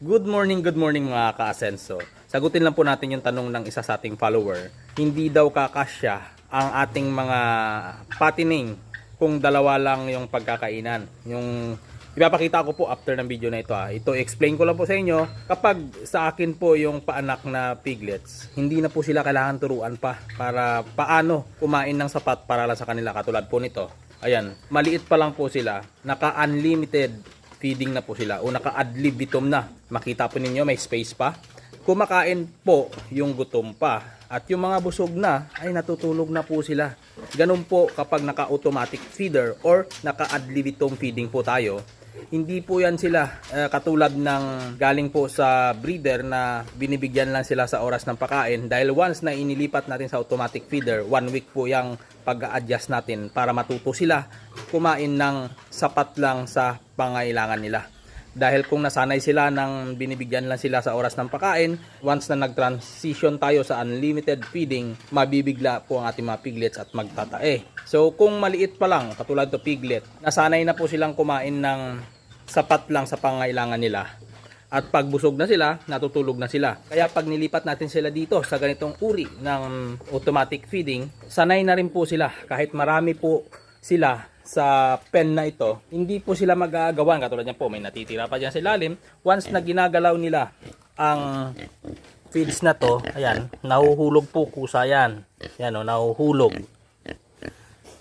Good morning mga ka-Asenso. Sagutin lang po natin yung tanong ng isa sa ating follower. Hindi daw kakasya ang ating mga patining kung dalawa lang yung pagkakainan. Yung ipapakita ko po after ng video na ito. Ito explain ko lang po sa inyo. Kapag sa akin po yung paanak na piglets, hindi na po sila kailangan turuan pa para paano kumain ng sapat para lang sa kanila. Katulad po nito. Ayan, maliit pa lang po sila. Naka-unlimited feeding na po sila o naka-ad libitum na. Makita po ninyo may space pa. Kumakain po yung gutom pa at yung mga busog na ay natutulog na po sila. Ganun po kapag naka-automatic feeder or naka-ad libitum feeding po tayo. Hindi po yan sila katulad ng galing po sa breeder na binibigyan lang sila sa oras ng pagkain dahil once na inilipat natin sa automatic feeder, 1 week po yung pag-a-adjust natin para matuto sila kumain ng sapat lang sa pangailangan nila. Dahil kung nasanay sila ng binibigyan lang sila sa oras ng pagkain, once na nag-transition tayo sa unlimited feeding, mabibigla po ang ating mga piglets at magtatae. So kung maliit pa lang, katulad to piglet, nasanay na po silang kumain ng sapat lang sa pangailangan nila. At pag busog na sila, natutulog na sila. Kaya pag nilipat natin sila dito sa ganitong uri ng automatic feeding, sanay na rin po sila. Kahit marami po sila sa pen na ito, hindi po sila mag-aagawan. Katulad niyan po, may natitira pa dyan sa ilalim. Once na ginagalaw nila ang feeds na to, ayan, nahuhulog po kusa yan. Yan o, nahuhulog.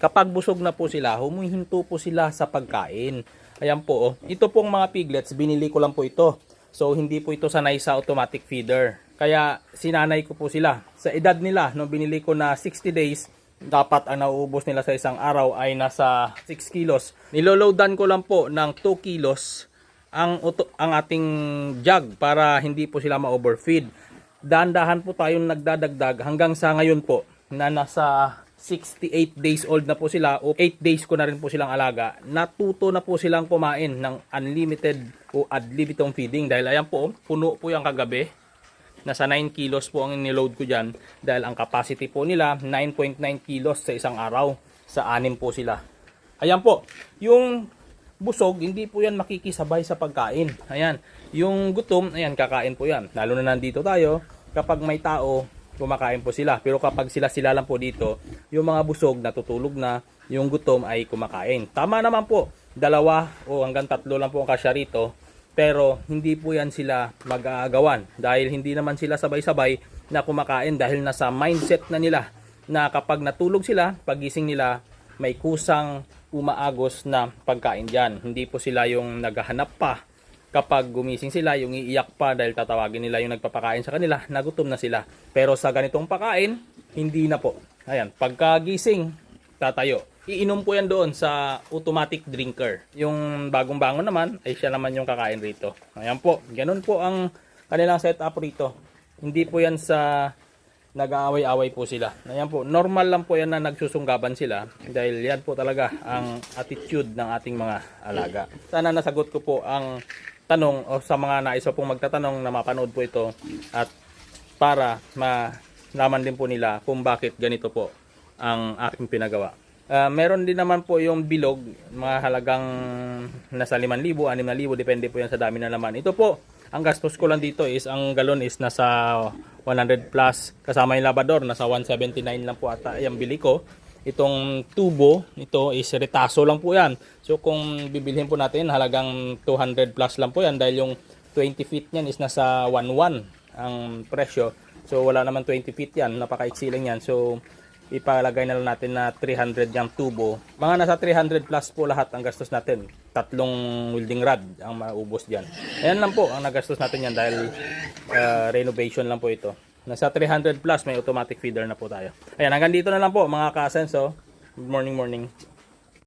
Kapag busog na po sila, humihinto po sila sa pagkain. Ayan po, oh. Ito pong mga piglets, binili ko lang po ito. So, hindi po ito sanay sa automatic feeder. Kaya, sinanay ko po sila. Sa edad nila, nung binili ko na 60 days, dapat ang nauubos nila sa isang araw ay nasa 6 kilos. Niloloadan ko lang po ng 2 kilos ang ating jug para hindi po sila ma-overfeed. Dahan-dahan po tayong nagdadagdag hanggang sa ngayon po na nasa 68 days old na po sila o 8 days ko na rin po silang alaga. Natuto na po silang kumain ng unlimited o ad libitum feeding dahil ayan po, puno po yung kagabi. Nasa 9 kilos po ang niload ko dyan dahil ang capacity po nila 9.9 kilos sa isang araw. Sa 6 po sila. Ayan po, yung busog hindi po yan makikisabay sa pagkain. Ayan, yung gutom, ayan kakain po yan. Lalo na nandito tayo, kapag may tao, kumakain po sila. Pero kapag sila lang po dito, yung mga busog natutulog na, yung gutom ay kumakain. Tama naman po, 2 o hanggang 3 lang po ang kasya rito. Pero hindi po yan sila mag-aagawan dahil hindi naman sila sabay-sabay na kumakain dahil nasa mindset na nila na kapag natulog sila, pagising nila, may kusang umaagos na pagkain dyan. Hindi po sila yung naghahanap pa. Kapag gumising sila, yung iiyak pa dahil tatawagin nila yung nagpapakain sa kanila, nagutom na sila. Pero sa ganitong pagkain, hindi na po. Ayan, pagkagising, tatayo. Iinom po yan doon sa automatic drinker. Yung bagong bangon naman, ay siya naman yung kakain rito. Ayan po, ganun po ang kanilang setup rito. Hindi po yan sa nag-aaway-away po sila. Ayan po, normal lang po yan na nagsusunggaban sila. Dahil yan po talaga ang attitude ng ating mga alaga. Sana nasagot ko po ang tanong o sa mga nais pong magtatanong na mapanood po ito. At para malaman din po nila kung bakit ganito po ang aking pinagawa. Meron din naman po yung bilog, mga halagang nasa 5,000, 6,000, depende po yan sa dami na laman. Ito po, ang gastos ko lang dito is, ang galon is nasa 100 plus, kasama yung labador, nasa 179 lang po ata yung bili ko. Itong tubo, ito is retaso lang po yan. So kung bibilhin po natin, halagang 200 plus lang po yan dahil yung 20 feet niyan is nasa 1,1 ang presyo. So wala naman 20 feet yan, napaka-iksi lang yan. So ipalagay na lang natin na 300 yung tubo. Mga nasa 300 plus po lahat ang gastos natin. 3 welding rod ang maubos dyan. Ayan lang po ang nagastos natin yan dahil renovation lang po ito. Nasa 300 plus may automatic feeder na po tayo. Ayan, hanggang dito na lang po mga ka-Asenso. Good morning.